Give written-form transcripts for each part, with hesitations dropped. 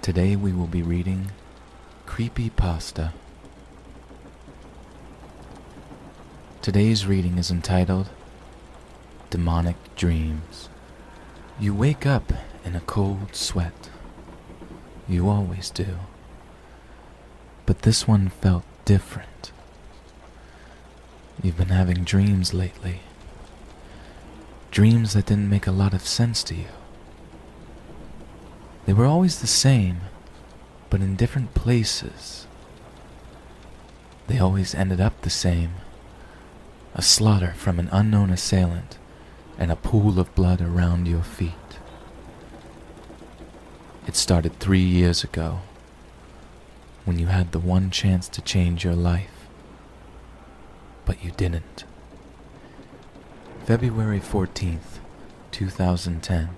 Today we will be reading Creepypasta. Today's reading is entitled Demonic Dreams. You wake up in a cold sweat. You always do. But this one felt different. You've been having dreams lately. Dreams that didn't make a lot of sense to you. They were always the same, but in different places. They always ended up the same. A slaughter from an unknown assailant and a pool of blood around your feet. It started 3 years ago, when you had the one chance to change your life, but you didn't. February 14th, 2010.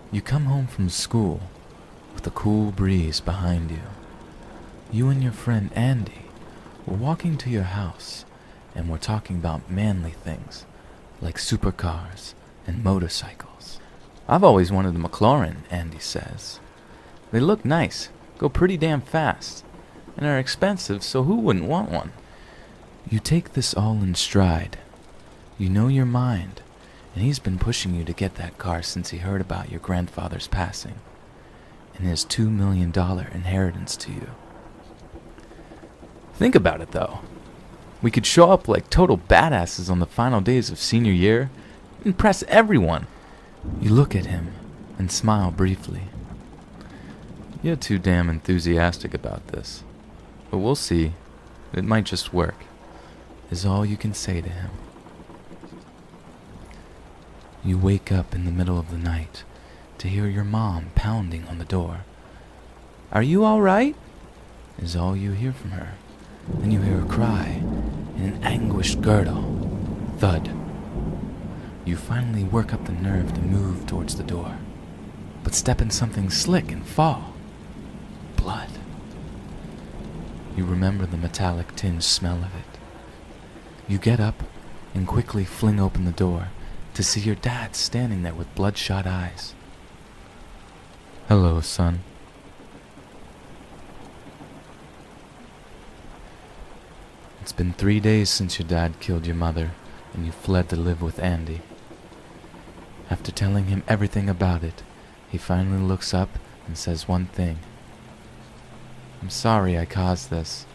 You come home from school with a cool breeze behind you. You and your friend Andy were walking to your house and were talking about manly things like supercars and motorcycles. I've always wanted a McLaren, Andy says. They look nice, go pretty damn fast, and are expensive, so who wouldn't want one? You take this all in stride. You know your mind, and he's been pushing you to get that car since he heard about your grandfather's passing and his $2 million inheritance to you. Think about it, though. We could show up like total badasses on the final days of senior year, impress everyone. You look at him and smile briefly. You're too damn enthusiastic about this, but we'll see. It might just work, is all you can say to him. You wake up in the middle of the night to hear your mom pounding on the door. "Are you all right?" is all you hear from her. Then you hear a cry and an anguished gurgle. Thud. You finally work up the nerve to move towards the door, but step in something slick and fall. Blood. You remember the metallic tinged smell of it. You get up and quickly fling open the door to see your dad standing there with bloodshot eyes. "Hello, son." It's been 3 days since your dad killed your mother and you fled to live with Andy. After telling him everything about it, he finally looks up and says one thing. "I'm sorry I caused this."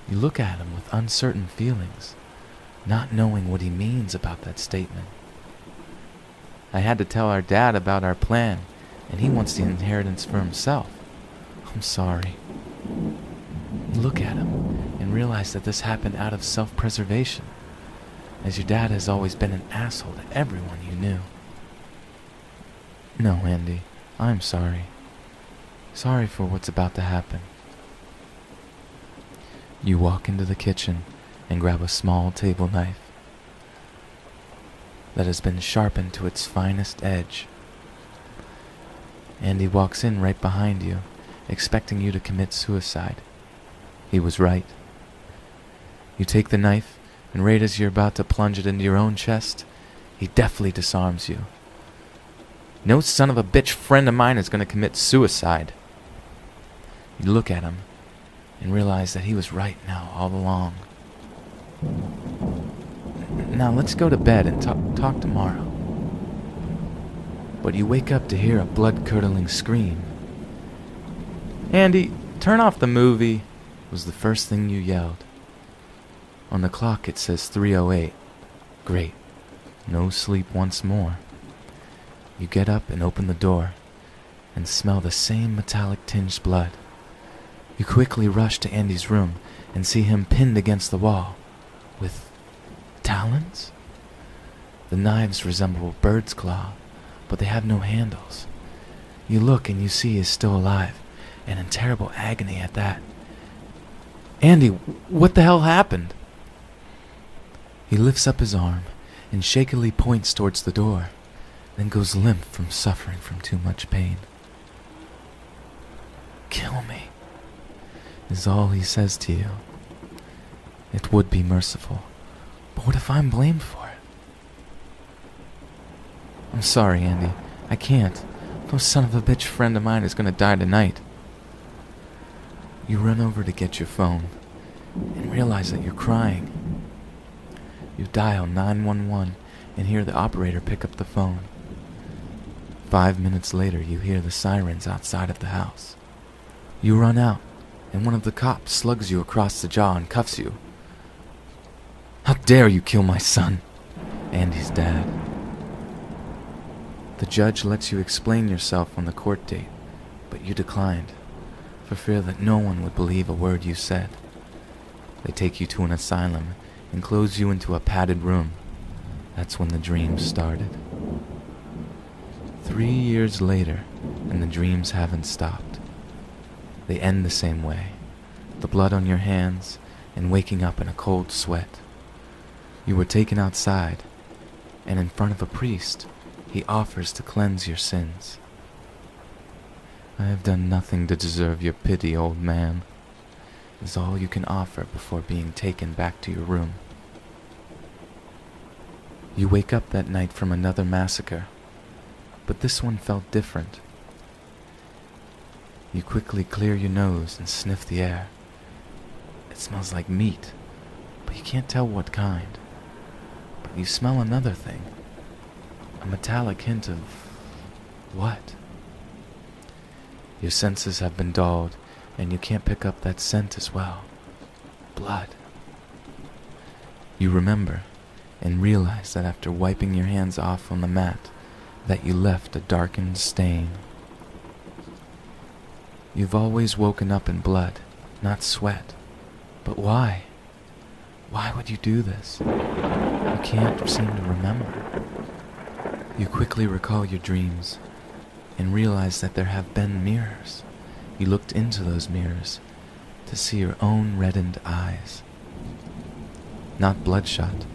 You look at him with uncertain feelings, not knowing what he means about that statement. "I had to tell our dad about our plan, and he wants the inheritance for himself. I'm sorry." You look at him and realize that this happened out of self-preservation, as your dad has always been an asshole to everyone you knew. "No, Andy, I'm sorry. Sorry for what's about to happen." You walk into the kitchen and grab a small table knife that has been sharpened to its finest edge. Andy walks in right behind you, expecting you to commit suicide. He was right. You take the knife, and right as you're about to plunge it into your own chest, he deftly disarms you. "No son of a bitch friend of mine is going to commit suicide." You look at him and realize that he was right now all along. "Now let's go to bed and talk tomorrow." But you wake up to hear a blood-curdling scream. "Andy, turn off the movie," was the first thing you yelled. On the clock it says 3:08. Great. No sleep once more. You get up and open the door and smell the same metallic-tinged blood. You quickly rush to Andy's room and see him pinned against the wall with talons? The knives resemble a bird's claw, but they have no handles. You look and you see he is still alive, and in terrible agony at that. "Andy, what the hell happened?" He lifts up his arm and shakily points towards the door, then goes limp from suffering from too much pain. "Kill me," is all he says to you. It would be merciful, but what if I'm blamed for it? "I'm sorry, Andy. I can't. No son of a bitch friend of mine is gonna die tonight. You run over to get your phone and realize that you're crying. You dial 911 and hear the operator pick up the phone. 5 minutes later, you hear the sirens outside of the house. You run out, and one of the cops slugs you across the jaw and cuffs you. How dare you kill my son and his dad? The judge lets you explain yourself on the court date, but you declined, for fear that no one would believe a word you said. They take you to an asylum and close you into a padded room. That's when the dreams started. 3 years later, and the dreams haven't stopped. They end the same way, the blood on your hands and waking up in a cold sweat. You were taken outside, and in front of a priest, he offers to cleanse your sins. I have done nothing to deserve your pity, old man, is all you can offer before being taken back to your room. You wake up that night from another massacre, but this one felt different. You quickly clear your nose and sniff the air. It smells like meat, but you can't tell what kind. But you smell another thing, a metallic hint of what? Your senses have been dulled, and you can't pick up that scent as well. Blood. You remember, and realize that after wiping your hands off on the mat, that you left a darkened stain. You've always woken up in blood, not sweat. But why? Why would you do this? You can't seem to remember. You quickly recall your dreams, and realize that there have been mirrors. You looked into those mirrors to see your own reddened eyes. Not bloodshot,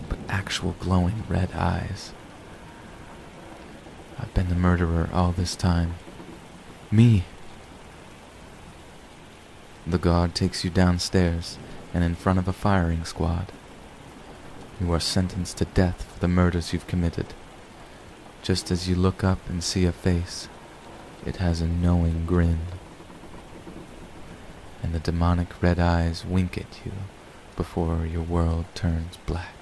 but actual glowing red eyes. I've been the murderer all this time. Me. The guard takes you downstairs and in front of a firing squad. You are sentenced to death for the murders you've committed. Just as you look up and see a face, it has a knowing grin. And the demonic red eyes wink at you before your world turns black.